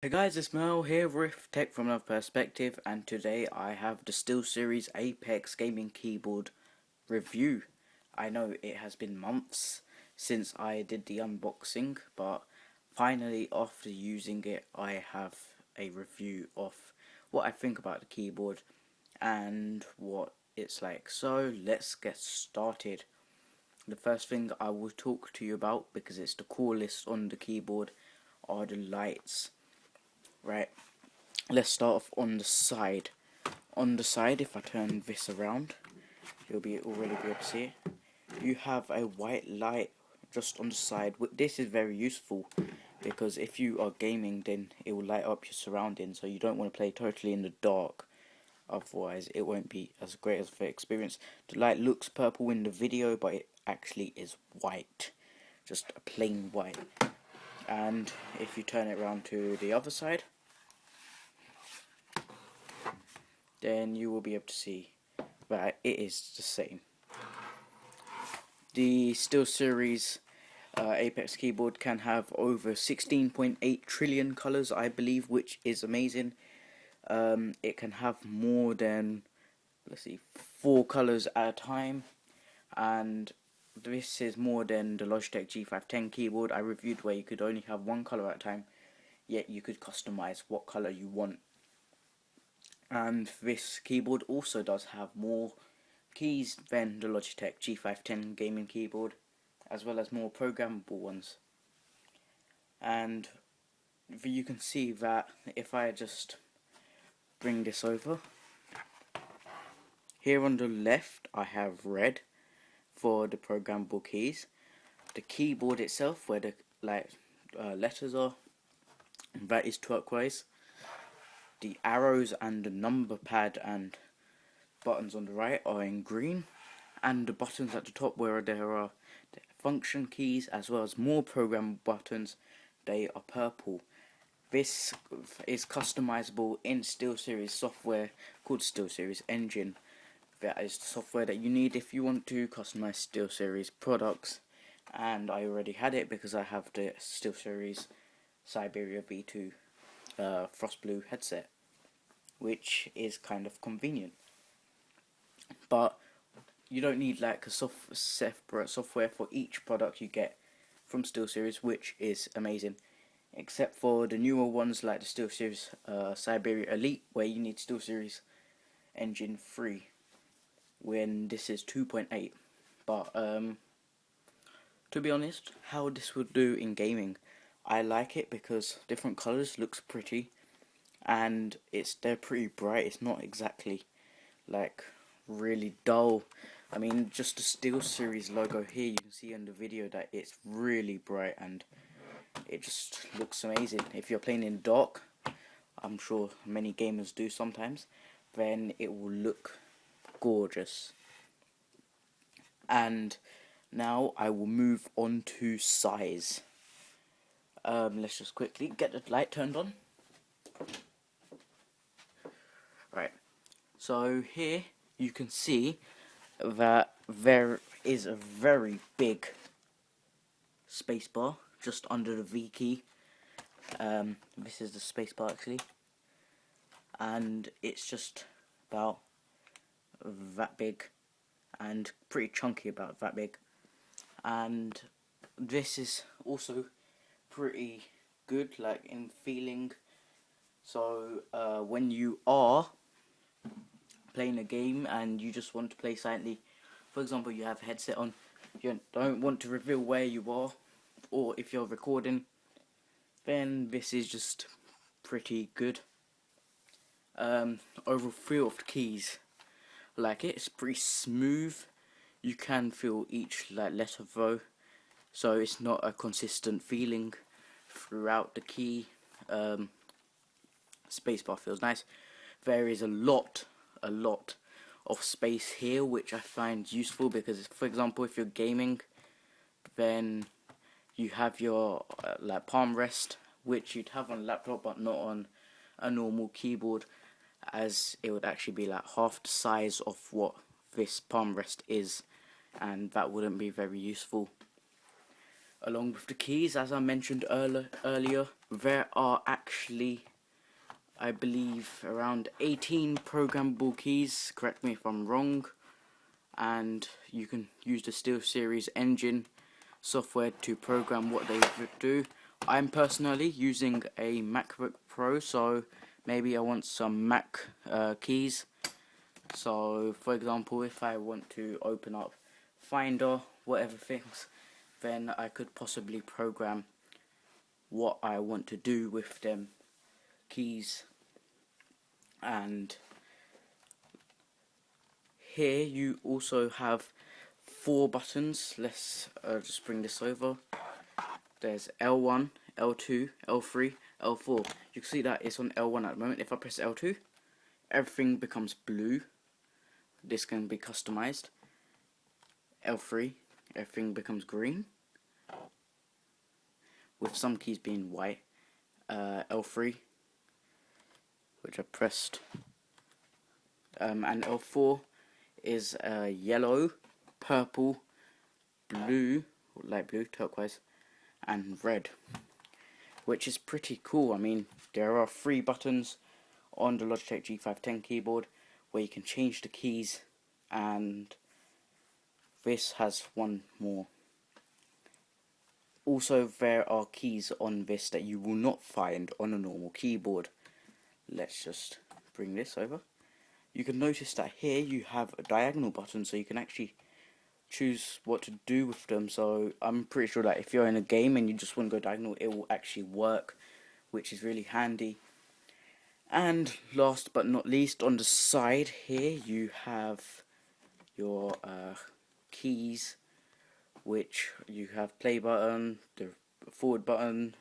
Hey guys, it's Mel here with Tech from Another Perspective, and today I have the SteelSeries Apex gaming keyboard review. I know it has been months since I did the unboxing, but finally after using it I have a review of what I think about the keyboard and what it's like. So let's get started. The first thing I will talk to you about, because it's the coolest on the keyboard, are the lights. Right, let's start off on the side. On the side, if I turn this around, you'll already be able to see it. You have a white light just on the side. This is very useful because if you are gaming, then it will light up your surroundings, so you don't want to play totally in the dark. Otherwise, it won't be as great as the experience. The light looks purple in the video, but it actually is white, just a plain white. And if you turn it around to the other side, then you will be able to see that it is the same. The SteelSeries Apex keyboard can have over 16.8 trillion colors, I believe, which is amazing. It can have more than, let's see, 4 colors at a time, and this is more than the Logitech G510 keyboard I reviewed, where you could only have 1 color at a time, yet you could customize what color you want. And this keyboard also does have more keys than the Logitech G510 gaming keyboard, as well as more programmable ones. And you can see that if I just bring this over, here on the left I have red for the programmable keys. The keyboard itself, where the letters are, that is turquoise. The arrows and the number pad and buttons on the right are in green, and the buttons at the top, where there are the function keys as well as more program buttons, they are purple. This is customizable in SteelSeries software called SteelSeries Engine. That is the software that you need if you want to customize SteelSeries products, and I already had it because I have the SteelSeries Siberia V2 Frost Blue headset, which is kind of convenient. But you don't need like a separate software for each product you get from SteelSeries, which is amazing. Except for the newer ones like the SteelSeries Siberia Elite, where you need SteelSeries Engine 3, when this is 2.8. But to be honest, how this would do in gaming, I like it because different colors looks pretty, and they're pretty bright. It's not exactly like really dull. I mean, just the SteelSeries logo here, you can see in the video that it's really bright and it just looks amazing. If you're playing in dark, I'm sure many gamers do sometimes, then it will look gorgeous. And now I will move on to size. Let's just quickly get the light turned on. Right, so here you can see that there is a very big spacebar just under the V key. This is the spacebar actually, and it's just about that big and pretty chunky, about that big. And this is also pretty good, like in feeling. So when you are playing a game and you just want to play silently, for example, you have a headset on, you don't want to reveal where you are, or if you're recording, then this is just pretty good. Overall feel of the keys, like it's pretty smooth. You can feel each letter though, so it's not a consistent feeling throughout the key. Spacebar feels nice. There is a lot of space here, which I find useful because, for example, if you're gaming, then you have your palm rest, which you'd have on a laptop but not on a normal keyboard, as it would actually be like half the size of what this palm rest is, and that wouldn't be very useful. Along with the keys, as I mentioned earlier, there are actually, I believe, around 18 programmable keys, correct me if I'm wrong, and you can use the SteelSeries engine software to program what they do. I'm personally using a MacBook Pro, so maybe I want some Mac keys. So for example, if I want to open up Finder, whatever things, then I could possibly program what I want to do with them keys. And here you also have 4 buttons. Let's just bring this over. There's L1, L2, L3, L4. You can see that it's on L1 at the moment. If I press L2, everything becomes blue. This can be customized. L3, everything becomes green, with some keys being white. L3, which I pressed, and L4 is yellow, purple, blue, light blue, turquoise, and red, which is pretty cool. I mean, there are 3 buttons on the Logitech G510 keyboard where you can change the keys, and this has 1 more. Also, there are keys on this that you will not find on a normal keyboard. Let's just bring this over. You can notice that here you have a diagonal button, so you can actually choose what to do with them. So I'm pretty sure that if you're in a game and you just want to go diagonal, it will actually work, which is really handy. And last but not least, on the side here you have your keys, which you have play button, the forward button,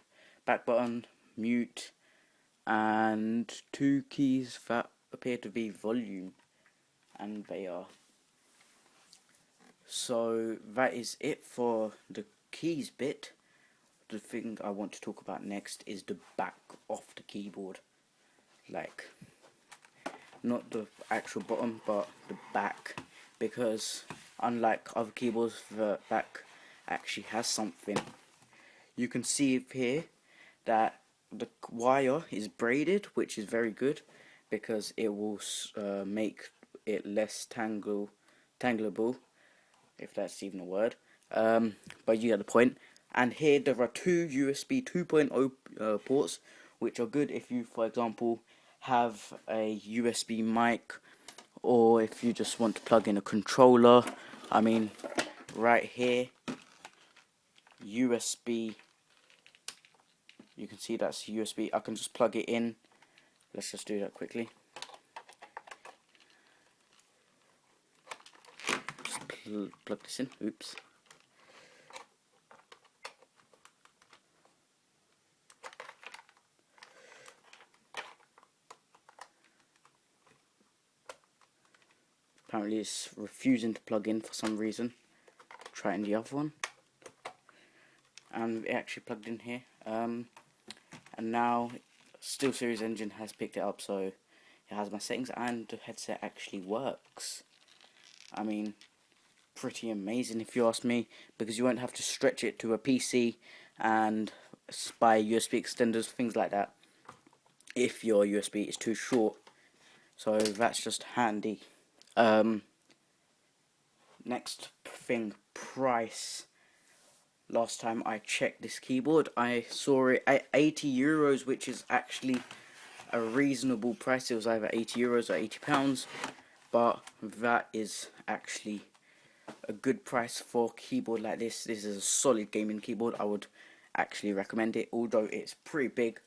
back button, mute, and 2 keys that appear to be volume, and they are. So that is it for the keys bit. The thing I want to talk about next is the back of the keyboard, like not the actual bottom but the back, because unlike other keyboards, the back actually has something. You can see here that the wire is braided, which is very good because it will make it less tangleable, if that's even a word. But you get the point. And here there are 2 USB 2.0 ports, which are good if you, for example, have a USB mic, or if you just want to plug in a controller. I mean, right here, USB, you can see that's USB. I can just plug it in. Let's just do that quickly. Just plug this in. Oops. Apparently it's refusing to plug in for some reason. Trying the other one. And it actually plugged in here. And now SteelSeries engine has picked it up, so it has my settings and the headset actually works. I mean, pretty amazing if you ask me, because you won't have to stretch it to a PC and buy USB extenders, things like that, if your USB is too short. So that's just handy. Next thing, price. Last time I checked this keyboard, I saw it at €80, which is actually a reasonable price. It was either €80 or £80, but that is actually a good price for a keyboard like this. This is a solid gaming keyboard. I would actually recommend it, although it's pretty big.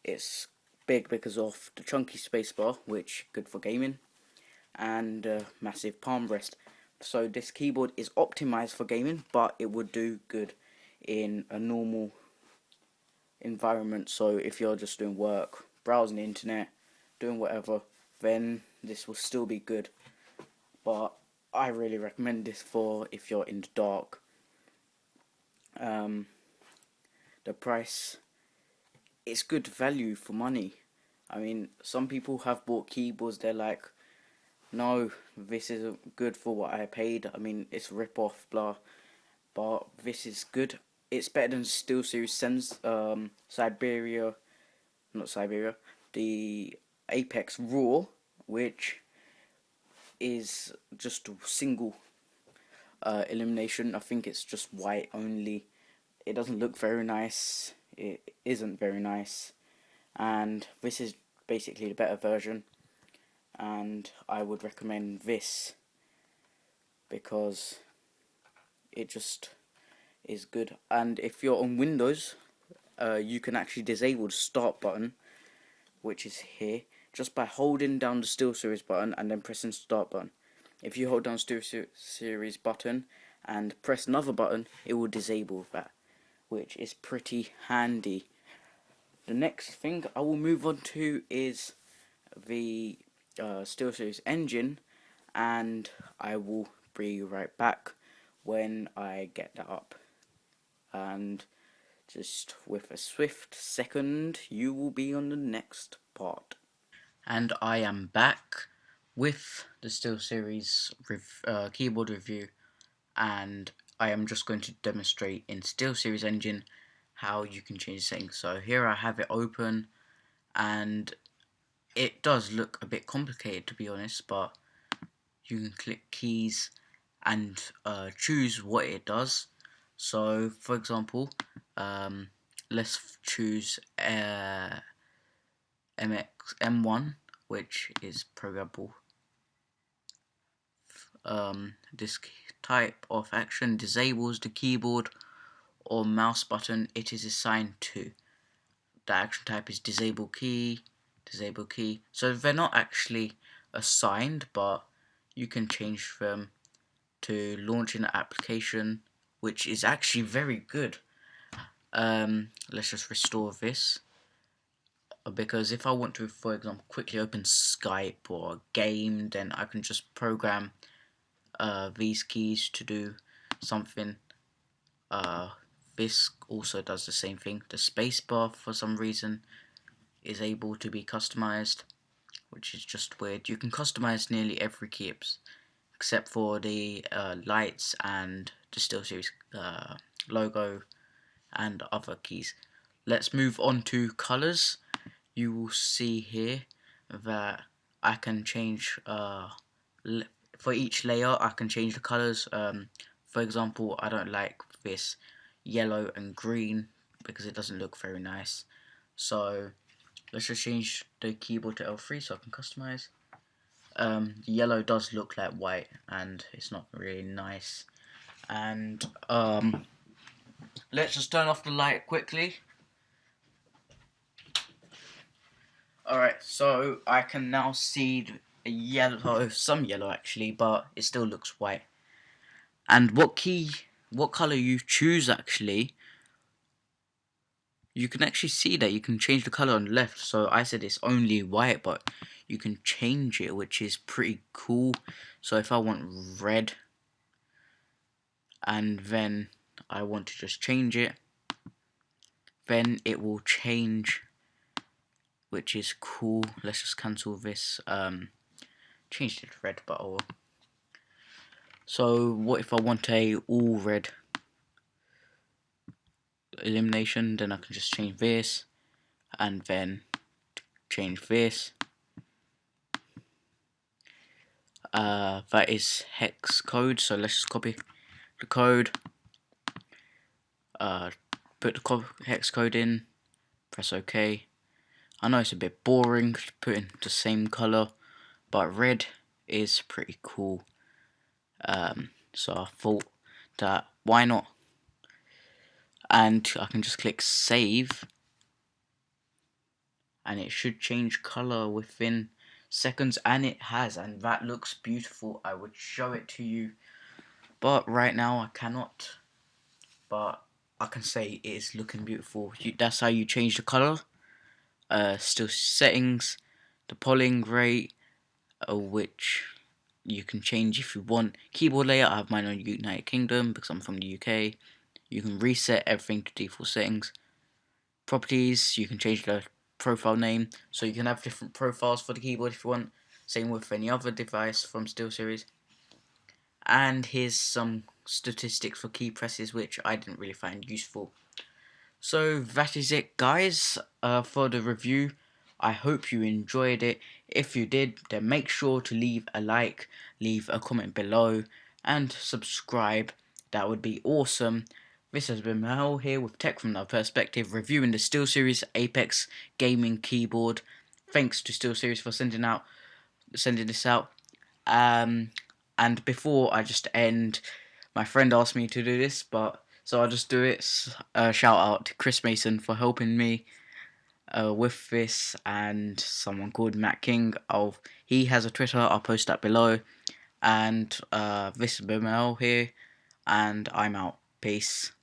It's big because of the chunky spacebar, which good for gaming, and massive palm rest. So this keyboard is optimized for gaming, but it would do good in a normal environment. So if you're just doing work, browsing the internet, doing whatever, then this will still be good. But I really recommend this for if you're in the dark. The price is good value for money. I mean, some people have bought keyboards, they're like, no, this isn't good for what I paid. I mean, it's rip off, blah. But this is good. it's better than SteelSeries Siberia, not Siberia, the Apex Raw, which is just a single illumination. I think it's just white only. It doesn't look very nice. It isn't very nice, and this is basically the better version. And I would recommend this because it just is good. And if you're on Windows, you can actually disable the start button, which is here, just by holding down the SteelSeries button and then pressing start button. If you hold down SteelSeries button and press another button, it will disable that, which is pretty handy. The next thing I will move on to is the SteelSeries engine, and I will be right back when I get that up. And just with a swift second, you will be on the next part. And I am back with the SteelSeries keyboard review, and I am just going to demonstrate in SteelSeries engine how you can change settings. So here I have it open, and it does look a bit complicated, to be honest, but you can click keys and choose what it does. So for example, let's choose M1, which is programmable. This type of action disables the keyboard or mouse button it is assigned to. The action type is disable key. So they're not actually assigned, but you can change them to launch an application, which is actually very good. Let's just restore this, because if I want to, for example, quickly open Skype or a game, then I can just program these keys to do something. This also does the same thing. The spacebar, for some reason, is able to be customized, which is just weird. You can customize nearly every key except for the lights and the SteelSeries logo and other keys. Let's move on to colors. You will see here that I can change for each layer. I can change the colors. For example, I don't like this yellow and green because it doesn't look very nice. So let's just change the keyboard to L3 so I can customize. Yellow does look like white and it's not really nice. And let's just turn off the light quickly. Alright, so I can now see yellow, some yellow actually, but it still looks white. And what color you choose actually, you can actually see that you can change the color on the left. So I said it's only white, but you can change it, which is pretty cool. So if I want red, and then I want to just change it, then it will change, which is cool. Let's just cancel this. Changed it to red, but oh. So what if I want a all red illumination? Then I can just change this, and then change this. That is hex code, so let's just copy the code, put the hex code in, press OK. I know it's a bit boring to put in the same color, but red is pretty cool. So I thought that why not? And I can just click save, and it should change color within seconds, and it has, and that looks beautiful. I would show it to you, but right now I cannot, but I can say it is looking beautiful. That's how you change the color. Still settings, the polling rate, which you can change if you want. Keyboard layout, I have mine on United Kingdom because I'm from the UK. You can reset everything to default settings. Properties, you can change the profile name, so you can have different profiles for the keyboard if you want. Same with any other device from SteelSeries. And here's some statistics for key presses, which I didn't really find useful. So that is it, guys, for the review. I hope you enjoyed it. If you did, then make sure to leave a like, leave a comment below, and subscribe. That would be awesome. This has been Mel here with Tech from Another Perspective, reviewing the SteelSeries Apex gaming keyboard. Thanks to SteelSeries for sending this out. And before I just end, my friend asked me to do this, so I'll just do it. Shout out to Chris Mason for helping me with this, and someone called Matt King. He has a Twitter. I'll post that below. And this is Bimel here, and I'm out. Peace.